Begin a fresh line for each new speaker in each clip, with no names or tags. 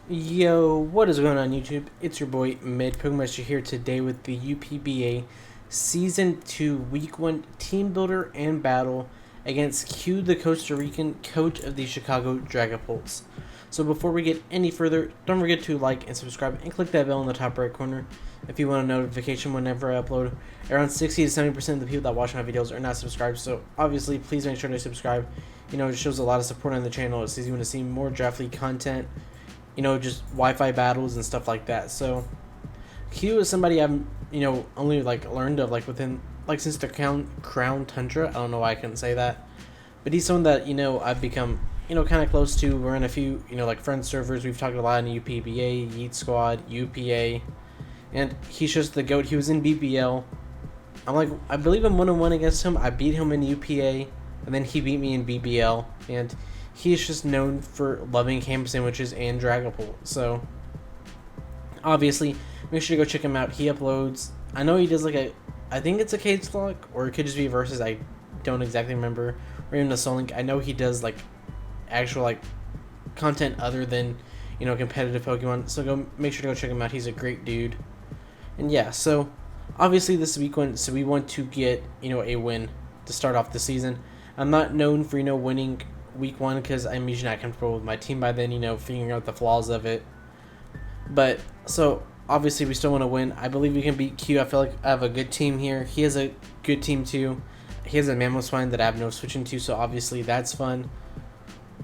Yo, what is going on YouTube? It's your boy MidPokeMaster here today with the UPBA Season 2 Week 1 Team Builder and Battle against QTheCostaRican, coach of the Chicago Dragapults. So before we get any further, don't forget to like and subscribe and click that bell in the top right corner if you want a notification whenever I upload. Around 60 to 70% of the people that watch my videos are not subscribed, so obviously please make sure to subscribe. You know, it shows a lot of support on the channel. It says you want to see more draft league content, you know, just Wi-Fi battles and stuff like that. So Q is somebody I've, only learned of within since the Crown Tundra. I don't know why I couldn't say that, but he's someone that I've become kind of close to. We're in a few friend servers. We've talked a lot in UPBA, Yeet Squad, UPA, and he's just the goat. He was in BBL. I believe I'm 1-1 against him. I beat him in UPA, and then he beat me in BBL, and he's just known for loving ham sandwiches and Dragapult. So obviously, make sure to go check him out. He uploads. I know he does I think it's a cage vlog, or it could just be versus. I don't exactly remember. Or even a Soul Link. I know he does actual content other than competitive Pokemon. So go make sure to go check him out. He's a great dude. And yeah, so obviously this week one, so we want to get a win to start off the season. I'm not known for winning week 1 because I'm usually not comfortable with my team by then, figuring out the flaws of it. But so obviously we still want to win. I believe we can beat Q. I feel like I have a good team here. He has a good team too. He has a Mamoswine that I have no switching to, so obviously that's fun.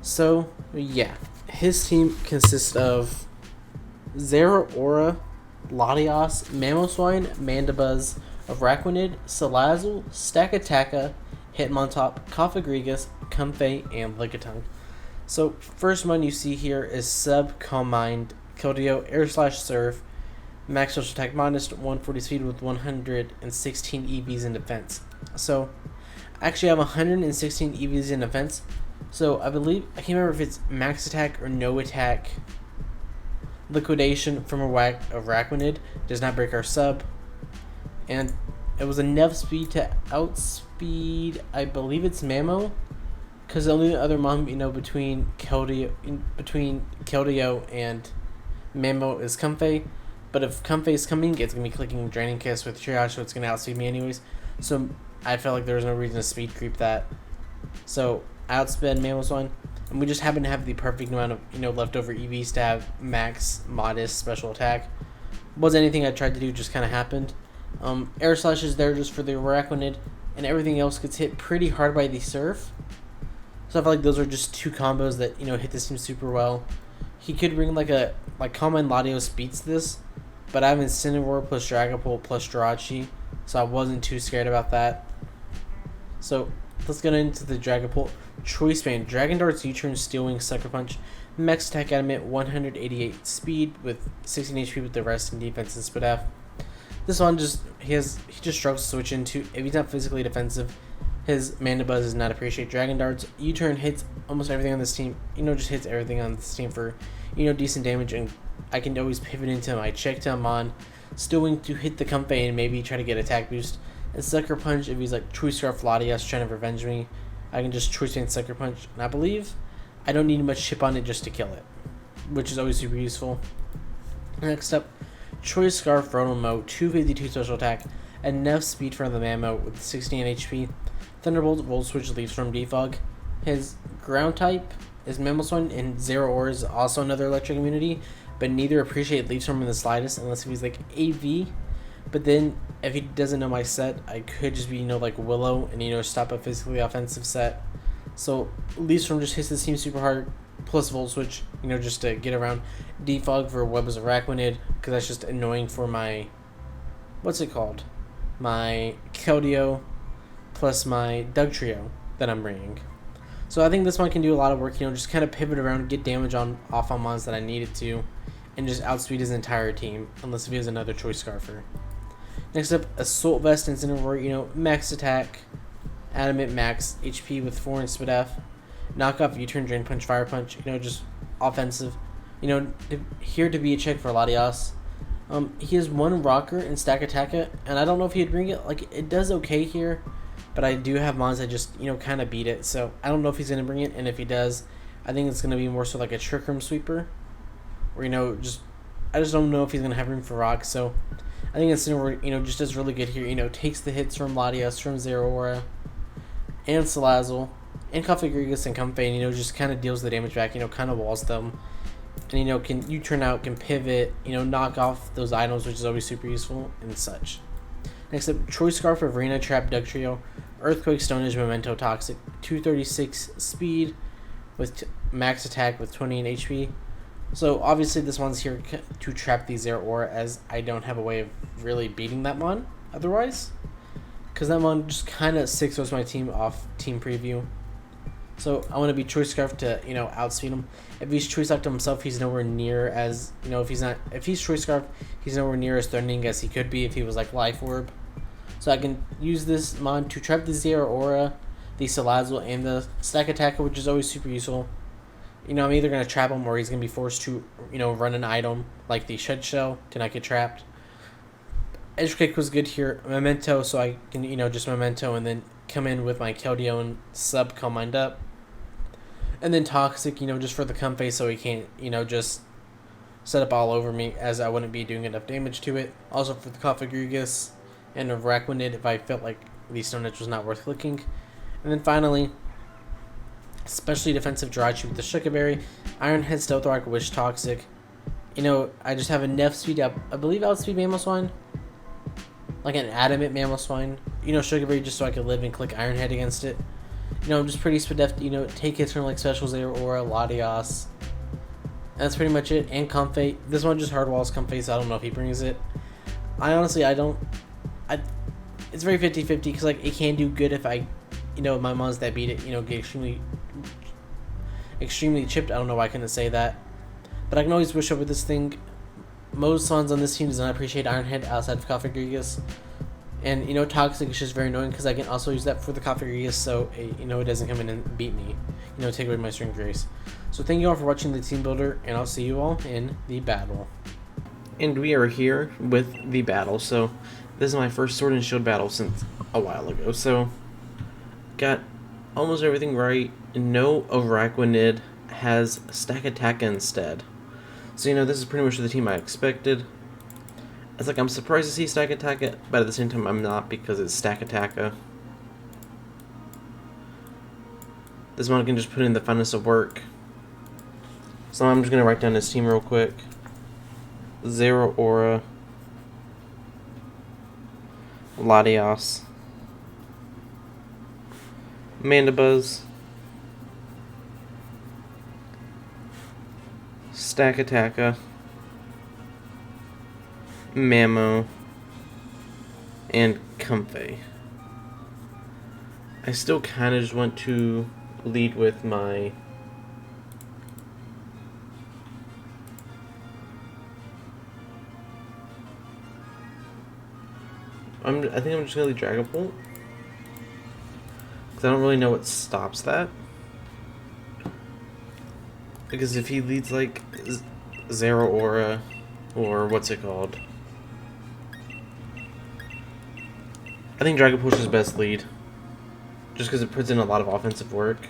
So yeah, his team consists of Zeraora, Latios, Mamoswine, Mandibuzz, Araquanid, Salazzle, Stakataka, Hitmontop, Cofagrigus, Comfey, and Lickitung. So first one you see here is Sub, Calm Mind, Keldeo, Air Slash Surf, max social attack minus 140 speed with 116 EVs in defense. So I actually have 116 EVs in defense. So I believe, I can't remember if it's max attack or no attack. Liquidation from Araquanid does not break our sub. And it was enough speed to outspeed, I believe it's Mamo. Because the only other mom, between Keldeo and Mamo is Comfey. But if Comfey is coming, it's going to be clicking Draining Kiss with Triage, so it's going to outspeed me anyways. So I felt like there was no reason to speed creep that. So I outsped Mamoswine. And we just happen to have the perfect amount of, leftover EVs to have max, modest, special attack. Wasn't anything I tried to do, just kind of happened. Air Slash is there just for the Araquanid, and everything else gets hit pretty hard by the Surf. So I feel like those are just two combos that, hit this team super well. He could bring Calm Mind Latios beats this, but I have Incineroar plus Dragapult plus Jirachi, so I wasn't too scared about that. So let's get into the Dragapult. Choice Band, Dragon Darts, U-Turn, Steel Wing, Sucker Punch, Max Attack Adamant, 188 speed with 16 HP with the rest in defense and Spit F. This one he just struggles to switch into. If he's not physically defensive, his Mandibuzz does not appreciate Dragon Darts. U-Turn hits almost everything on this team. Just hits everything on this team for decent damage, and I can always pivot into my Check Time on Steel Wing to hit the Comfey and maybe try to get attack boost. And Sucker Punch, if he's Choice Scarf Latias trying to revenge me, I can just Choice Band Sucker Punch, and I believe I don't need much chip on it just to kill it, which is always super useful. Next up, Choice Scarf Rotomo, 252 special attack, enough speed for the Mamo with 16 HP. Thunderbolt Volt Switch leaves from Defog. His ground type is Mamoswine, and Zeraora is also another electric immunity, but neither appreciate leaves from in the slightest unless if he's AV. But then, if he doesn't know my set, I could just be, Willow and, stop a physically offensive set. So, Leaves from just hits this team super hard, plus Volt Switch, just to get around. Defog for Web's Araquanid, because that's just annoying for my, my Keldeo, plus my Dugtrio that I'm bringing. So I think this one can do a lot of work, just kind of pivot around, get damage off on mons that I need it to, and just outspeed his entire team, unless if he has another Choice Scarfer. Next up, Assault Vest and Incineroar, max attack, Adamant max HP with 4 and Spit F, knock off U-Turn, Drain Punch, Fire Punch, just offensive. Here to be a check for Latias. He has 1 Rocker and Stakataka, and I don't know if he'd bring it. It does okay here, but I do have mons that just, kind of beat it. So I don't know if he's going to bring it, and if he does, I think it's going to be more so like a Trick Room Sweeper. Or I just don't know if he's gonna have room for rocks. So I think Incineroar, just does really good here. Takes the hits from Latias, from Zeraora, and Salazzle, and Cofagrigus and Comfey, and just kind of deals the damage back. Kind of walls them, and can U-turn out, can pivot, knock off those items, which is always super useful and such. Next up, Choice Scarf, Arena, Trap, Dugtrio, Earthquake, Stone Edge, Memento, Toxic, 236 speed with max attack with 20 HP. So obviously this one's here to trap the Zeraora, as I don't have a way of really beating that mon otherwise. Because that mon just kind of 6-0s my team off team preview. So I want to be Choice Scarf to, outspeed him. If he's Choice Scarf to himself, he's nowhere near as, if he's Choice Scarf, he's nowhere near as threatening as he could be if he was like Life Orb. So I can use this mon to trap the Zeraora, the Salazzle, and the Stack Attacker, which is always super useful. I'm either going to trap him or he's going to be forced to, run an item like the Shed Shell to not get trapped. Edge Kick was good here. Memento, so I can, just Memento and then come in with my Keldeo and sub Calm Mind up. And then Toxic, just for the Comfey so he can't, just set up all over me, as I wouldn't be doing enough damage to it. Also for the Cofagrigus and a Araquanid if I felt like the Stone Edge was not worth clicking. And then finally, especially defensive Jirachi with the Shuka Berry, Iron Head, Stealth Rock, Wish, Toxic. I just have enough speed up. I believe outspeed Mamoswine. Like an adamant Mamoswine. Shuka Berry just so I could live and click Iron Head against it. I'm just pretty speed up, take hits from like Special Zeraora, Latias. And that's pretty much it. And Comfey. This one just hard walls Comfey, so I don't know if he brings it. It's very 50-50 because like it can do good if I, my mons that beat it, get extremely chipped. I don't know why I couldn't say that. But I can always wish over this thing. Most sons on this team does not appreciate Iron Head outside of Cofagrigus. And, Toxic is just very annoying because I can also use that for the Cofagrigus so, it doesn't come in and beat me. Take away my Strength Race. So thank you all for watching the team builder, and I'll see you all in the battle. And we are here with the battle. So this is my first Sword and Shield battle since a while ago. So got almost everything right. No Araquanid, has Stack Attack instead. So, this is pretty much the team I expected. It's like I'm surprised to see Stack Attack, but at the same time I'm not because it's Stack Attacker. This one can just put in the funnest of work. So I'm just going to write down his team real quick. Zeraora, Latias, Mandibuzz, Stack Attacker, Mamo, and Comfey. I still kind of just want to lead with my I think I'm just going to lead Dragapult because I don't really know what stops that. Because if he leads like Zeraora or what's it called, I think Dragapult is his best lead. Just because it puts in a lot of offensive work.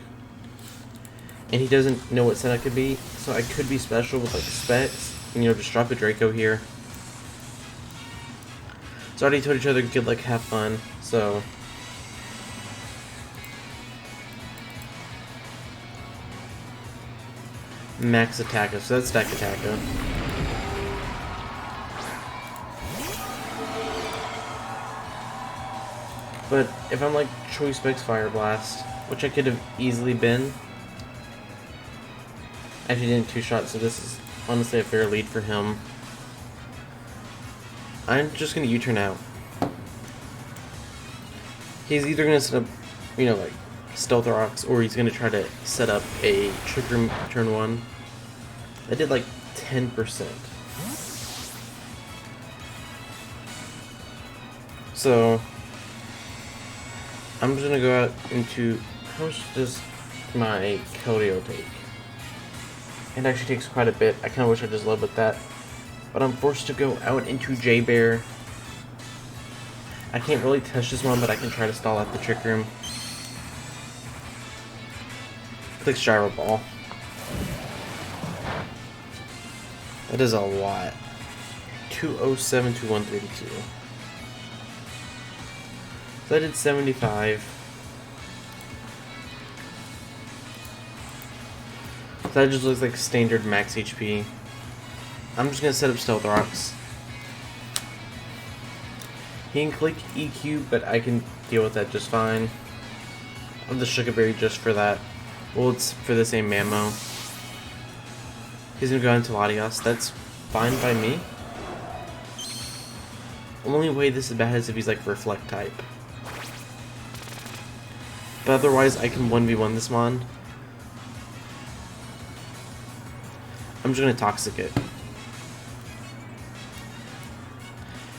And he doesn't know what set I could be. So I could be special with like specs. And just drop a Draco here. So I already told each other we could like have fun. So max attacker. So that's Stack Attacker. But if I'm like Choice Specs Fire Blast, which I could have easily been, actually didn't two-shot, so this is honestly a fair lead for him. I'm just gonna U-turn out. He's either gonna set up, like Stealth Rocks, or he's gonna try to set up a Trick Room turn 1. I did like 10%. So I'm just gonna go out into, how much does my Keldeo take? It actually takes quite a bit. I kinda wish I just led with that. But I'm forced to go out into J-Bear. I can't really touch this one, but I can try to stall out the Trick Room. Click Gyro Ball. That is a lot. 207 to 132. So I did 75. So that just looks like standard max HP. I'm just gonna set up Stealth Rocks. He can click EQ, but I can deal with that just fine. I'll just Sugar Berry just for that. Well, it's for the same ammo. He's gonna go into Latios. That's fine by me. Only way this is bad is if he's like Reflect type. But otherwise, I can 1v1 this mon. I'm just gonna Toxic it.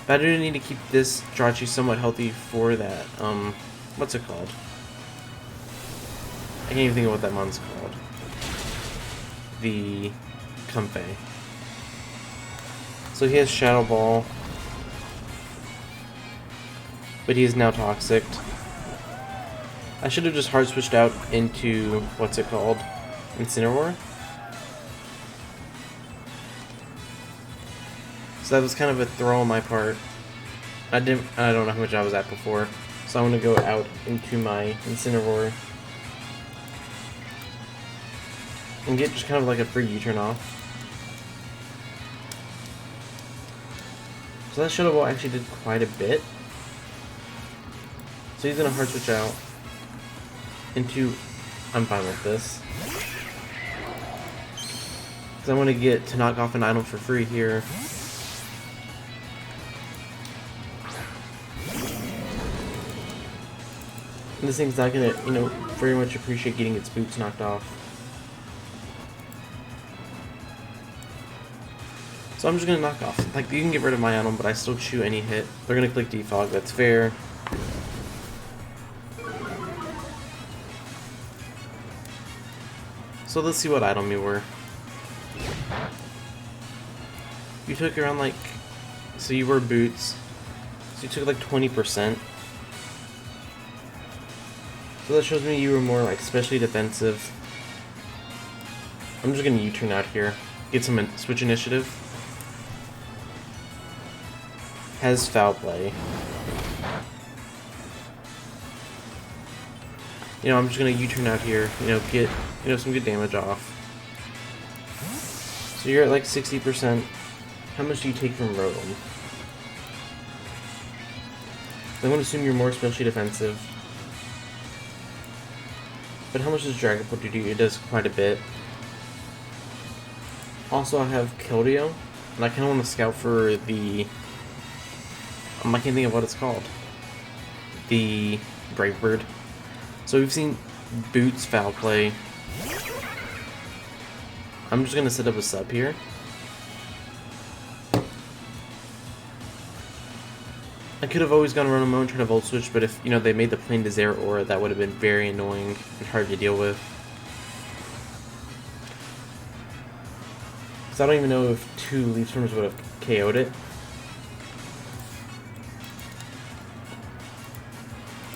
But I do need to keep this Jirachi somewhat healthy for that, what's it called? I can't even think of what that mon's called. The Comfey. So he has Shadow Ball. But he is now Toxic. I should have just hard switched out into, what's it called? Incineroar. So that was kind of a throw on my part. I don't know how much I was at before. So I'm gonna go out into my Incineroar. And get just kind of like a free U-turn off. So that Shadow Ball actually did quite a bit. So he's gonna hard switch out into, I'm fine with this. Because I want to get to knock off an item for free here. And this thing's not gonna, very much appreciate getting its boots knocked off. So I'm just gonna knock off. Like, you can get rid of my item, but I still chew any hit. They're gonna click Defog, that's fair. So let's see what item you were. You took around like, so you were boots. So you took like 20%. So that shows me you were more like specially defensive. I'm just gonna U-turn out here. Get some switch initiative. Has Foul Play. I'm just gonna U-turn out here, get, some good damage off. So you're at like 60%. How much do you take from Rotom? I'm gonna assume you're more especially defensive. But how much does Dragapult do? It does quite a bit. Also, I have Keldeo, and I kinda wanna scout for the, I can't think of what it's called. The Brave Bird. So we've seen Boots Foul Play. I'm just gonna set up a sub here. I could have always gone Rotom and tried to Volt Switch, but if they made the plane to Zeraora, that would have been very annoying and hard to deal with. Because I don't even know if 2 Leaf Storms would have KO'd it.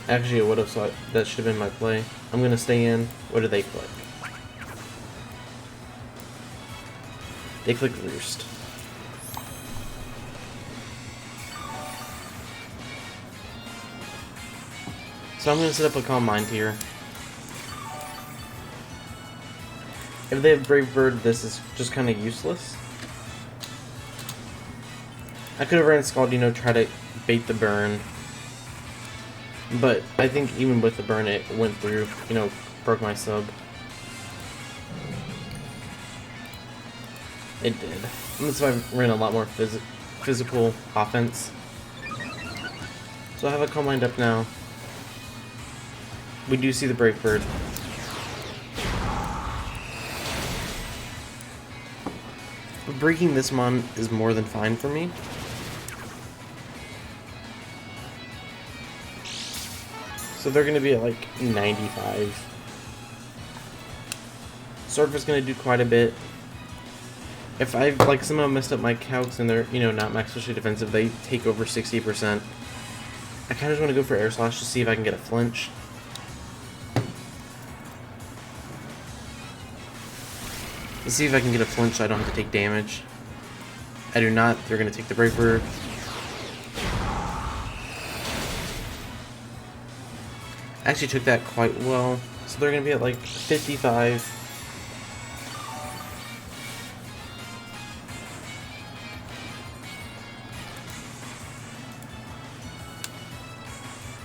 Actually, it would have, so that should have been my play. I'm gonna stay in. What do they click? They click Roost. So I'm gonna set up a Calm Mind here. If they have Brave Bird, this is just kind of useless. I could have ran Scald, try to bait the burn. But I think even with the burn, it went through, broke my sub. It did. And that's why I ran a lot more physical offense. So I have a Calm Mind up now. We do see the Brave Bird. Breaking this mon is more than fine for me. So they're going to be at like 95. Surfa's going to do quite a bit. If I somehow messed up my calcs and they're, not max specially defensive, they take over 60%. I kind of just want to go for Air Slash to see if I can get a flinch. Let's see if I can get a flinch so I don't have to take damage. I do not. They're going to take the Brave Bird. Actually took that quite well. So they're going to be at like 55.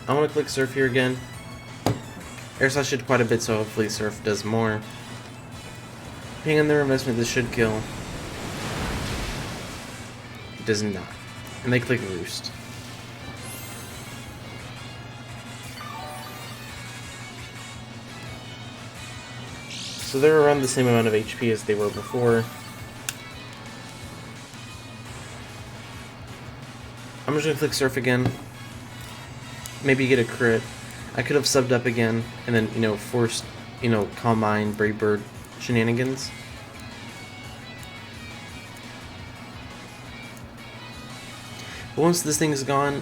I want to click Surf here again. Air Slash did quite a bit, so hopefully Surf does more. Depending on their investment, this should kill. It does not. And they click Roost. So they're around the same amount of HP as they were before. I'm just going to click Surf again. Maybe get a crit. I could have subbed up again and then, forced, Calm Mind, Brave Bird shenanigans. But once this thing is gone,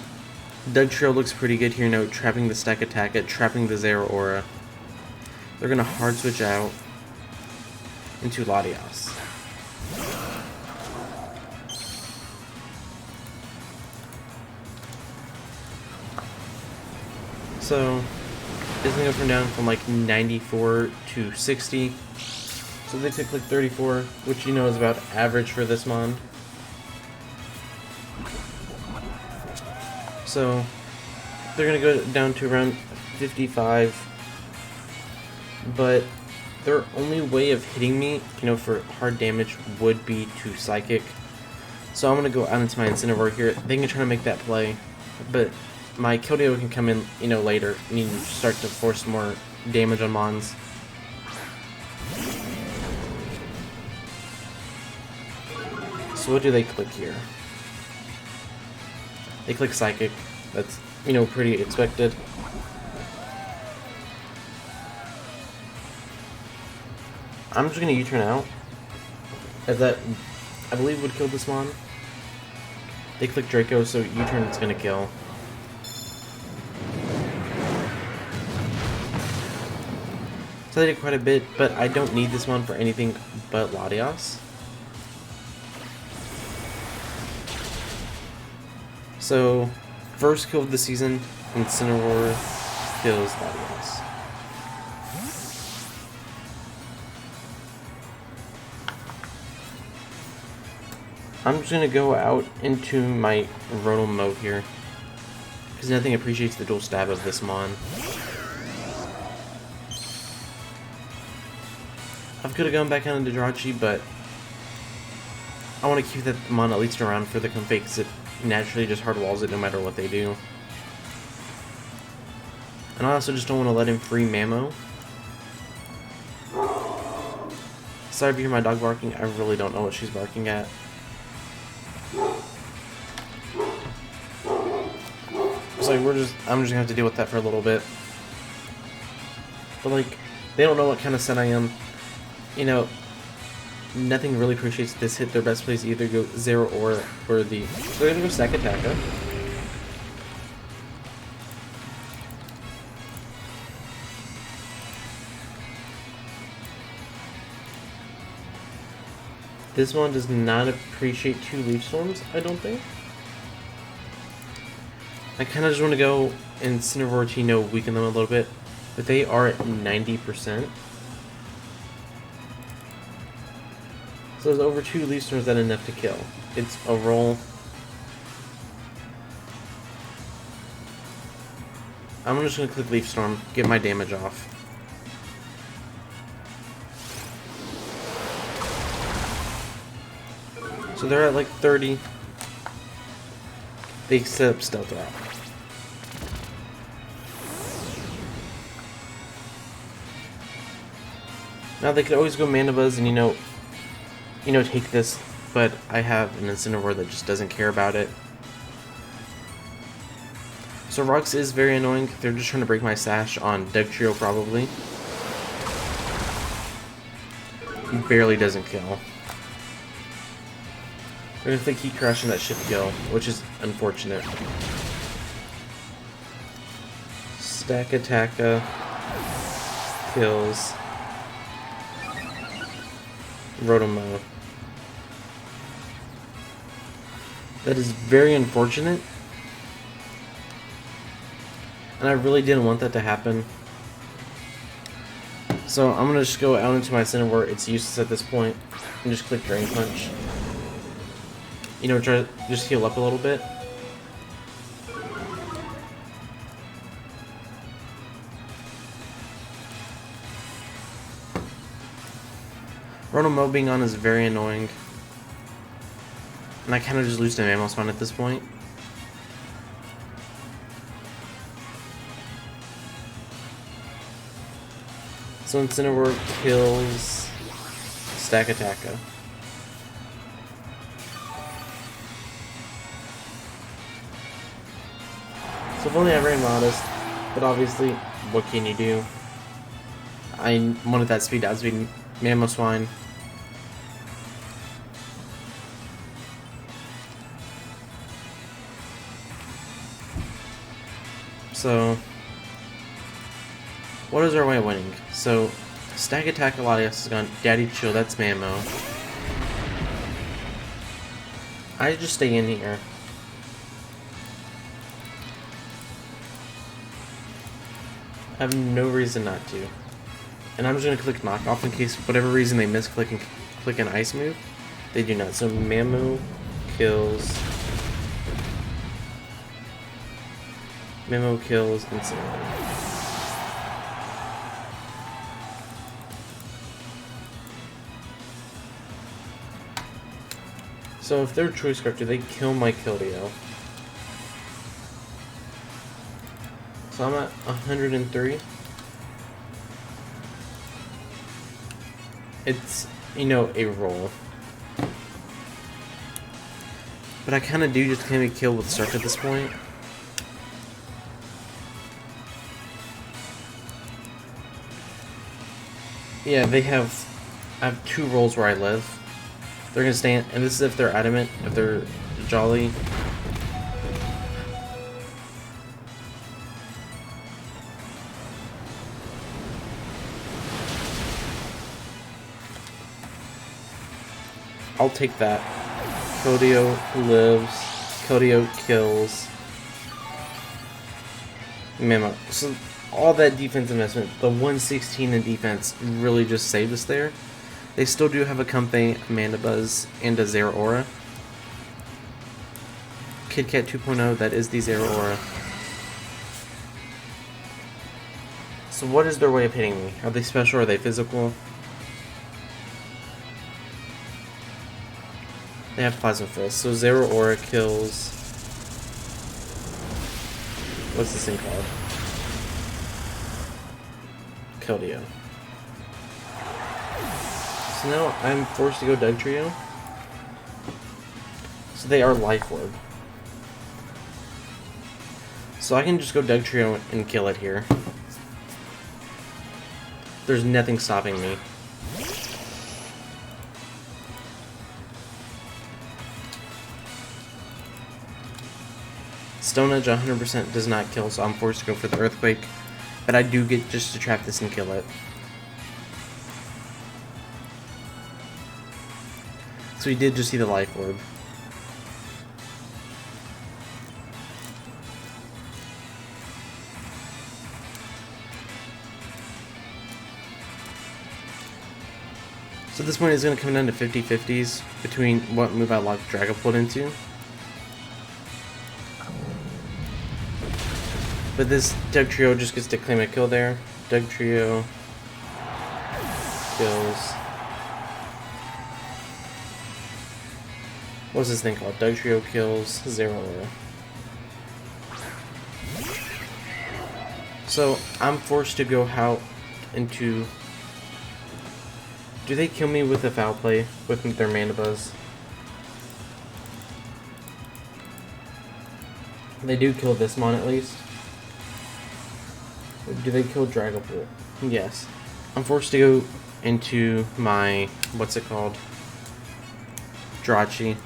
Dugtrio looks pretty good here, trapping the Stack Attack, trapping the Zero Aura. They're going to hard switch out into Latias. So, it's going to go down from like 94 to 60. So they took like 34, which is about average for this mon. So, they're going to go down to around 55. But their only way of hitting me, for hard damage would be to Psychic. So I'm going to go out into my Incineroar here. They can try to make that play. But my Keldeo can come in, later and start to force more damage on mons. So what do they click here? They click Psychic. That's, pretty expected. I'm just gonna U-turn out. As that, I believe, would kill this mon. They click Draco, so U-turn is gonna kill. So they did quite a bit, but I don't need this one for anything but Latias. So, first kill of the season, Incineroar kills Latias. I'm just going to go out into my Rotom mode here, because nothing appreciates the dual stab of this mon. I could have gone back out into Jirachi, but I want to keep that mon at least around for the Comfey, because it naturally just hard walls it no matter what they do. And I also just don't want to let him free Mamo. Sorry if you hear my dog barking, I really don't know what she's barking at. So I'm just gonna have to deal with that for a little bit. But like, they don't know what kind of set I am. Nothing really appreciates this hit. Their best place either go Zero or the. So they're gonna go Stack Attack. This one does not appreciate 2 Leaf Storms, I don't think. I kind of just want to go Incineroar to, weaken them a little bit. But they are at 90%. So there's over 2 Leaf Storms that enough to kill. It's a roll. I'm just going to click Leaf Storm, get my damage off. So they're at like 30. They set up Stealth Rock. Now they could always go Mana Buzz and take this, but I have an Incineroar that just doesn't care about it. So Rocks is very annoying. They're just trying to break my sash on Dugtrio probably. He barely doesn't kill. They're gonna think Heat Crash and that should kill, which is unfortunate. Stack Attacka kills Rotom. That is very unfortunate. And I really didn't want that to happen. So I'm gonna just go out into my center where it's useless at this point and just click Drain Punch. You know, try to just heal up a little bit. Rotomo being on is very annoying. And I kind of just lose to Mamoswine at this point. So Incineroar kills Stakataka. So if only I ran Modest, but obviously, what can you do? I wanted that speed outspeed Mamoswine. So, what is our way of winning? So, Stack Attack Latias is gone. Daddy Chill, that's Mamo. I just stay in here. I have no reason not to. And I'm just going to click Knock Off in case, for whatever reason, they misclick and click an Ice move. They do not. So, Mamo kills... Memo kills Incineroar. So if they're Choice Scarf, do they kill my Keldeo? So I'm at 103. It's, you know, a roll. But I kind of do just claim a kill with Surf at this point. Yeah, I have 2 rolls where I live. They're gonna stand, and this is if they're adamant, if they're jolly. I'll take that. Keldeo lives. Keldeo kills. Mamo. So all that defense investment, the 116 in defense, really just saved us there. They still do have a Comfey, Mandibuzz, and a Zeraora. KitKat 2.0, that is the Zeraora. So what is their way of hitting me? Are they special or are they physical? They have Plasma Fist, so Zeraora kills... What's this thing called? Keldeo. So now I'm forced to go Dugtrio. So they are Life Orb. So I can just go Dugtrio and kill it here. There's nothing stopping me. Stone Edge 100% does not kill, so I'm forced to go for the Earthquake. But I do get just to trap this and kill it. So we did just see the Life Orb. So at this point it's going to come down to 50-50s between what move I locked Dragapult into. But this Dugtrio just gets to claim a kill there. Dugtrio kills... What's this thing called? Dugtrio kills Zeraora. So I'm forced to go out into... Do they kill me with a Foul Play with their Mandibuzz? They do kill this mon at least. Do they kill Dragapult? Yes. I'm forced to go into my... What's it called? Jirachi.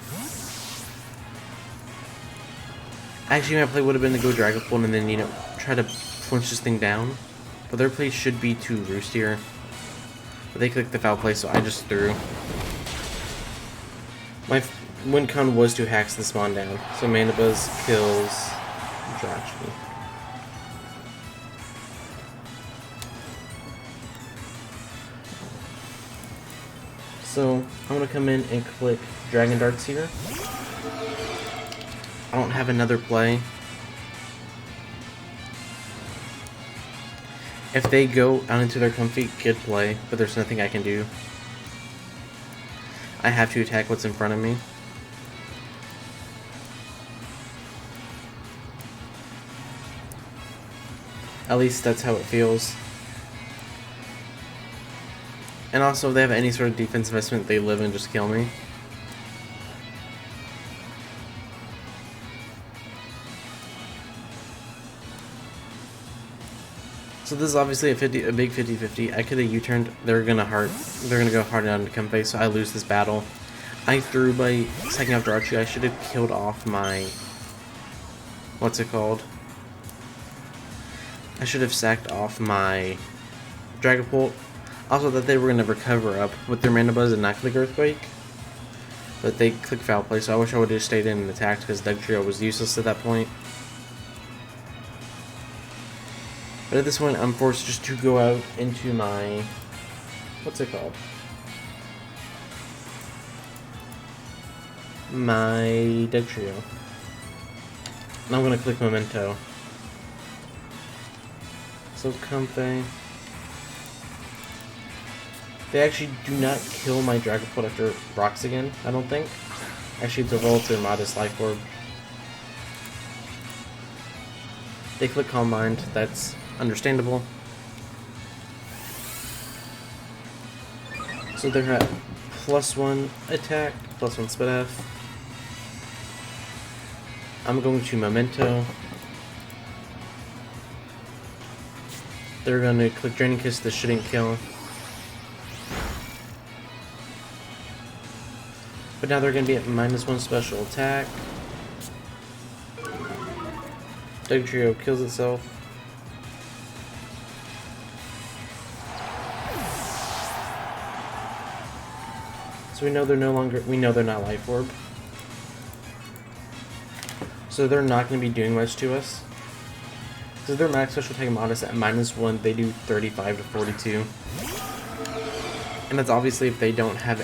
Actually, my play would have been to go Dragapult and then, you know, try to flinch this thing down. But their play should be to Roost here. But they clicked the Foul Play, so I just threw. win con was to hacks the spawn down. So Manabuzz kills Jirachi. So I'm gonna come in and click Dragon Darts here. I don't have another play. If they go out into their comfy, good play, but there's nothing I can do. I have to attack what's in front of me. At least that's how it feels. And also, if they have any sort of defense investment, they live and just kill me. So this is obviously a big 50-50. I could have U-turned. They're gonna go hard on to Comfey, so I lose this battle. I threw by second off Jirachi. I should have killed off my... what's it called? I should have sacked off my Dragapult. Also, that they were gonna recover up with their Manabuzz and not click Earthquake. But they clicked Foul Play, so I wish I would have stayed in and attacked because Dugtrio was useless at that point. But at this point, I'm forced just to go out into my... what's it called? My Dugtrio. And I'm going to click Memento. So Comfey. They actually do not kill my Dragapult after rocks again, I don't think. Actually develop their modest life orb. They click Calm Mind, that's understandable. So they're at +1 attack, +1 spit F. I'm going to Memento. They're going to click Draining Kiss, this shouldn't kill. But now they're going to be at -1 special attack. Dugtrio kills itself. So we know they're not Life Orb. So they're not going to be doing much to us. So their max special attack modest at -1, they do 35 to 42. And that's obviously if they don't have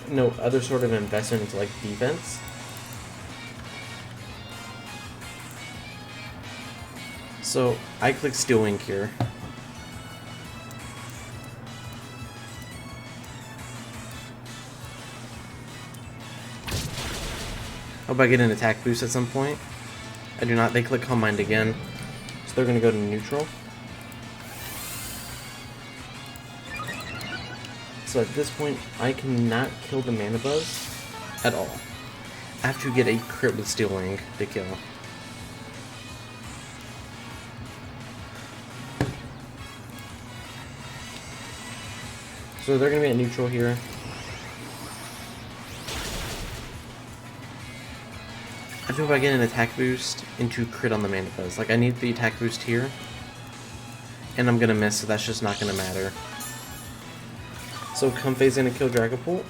no other sort of investment into like defense. So I click Steel Wing here. Hope I get an attack boost at some point. I do not. They click Calm Mind again. So they're going to go to neutral. So at this point, I cannot kill the Manabuzz at all. I have to get a crit with Steel Wing to kill. So they're going to be at neutral here. I hope I get an attack boost into crit on the Manabuzz. Like, I need the attack boost here. And I'm going to miss, so that's just not going to matter. So Comfey's going to kill Dragapult.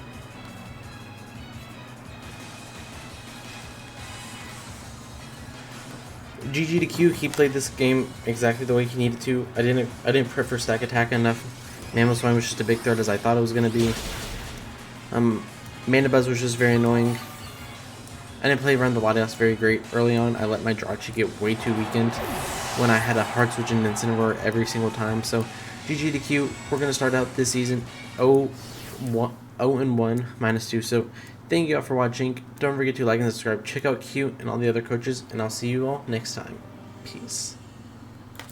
GG to Q, he played this game exactly the way he needed to. I didn't prep for stack attack enough. Mamoswine was just a big threat as I thought it was going to be. Manabuzz was just very annoying. I didn't play around the Latias very great early on. I let my Jirachi get way too weakened when I had a hard switch and Incineroar every single time. So GG to Q, we're going to start out this season 0-1, -2. So thank you all for watching. Don't forget to like and subscribe. Check out Q and all the other coaches, and I'll see you all next time. Peace.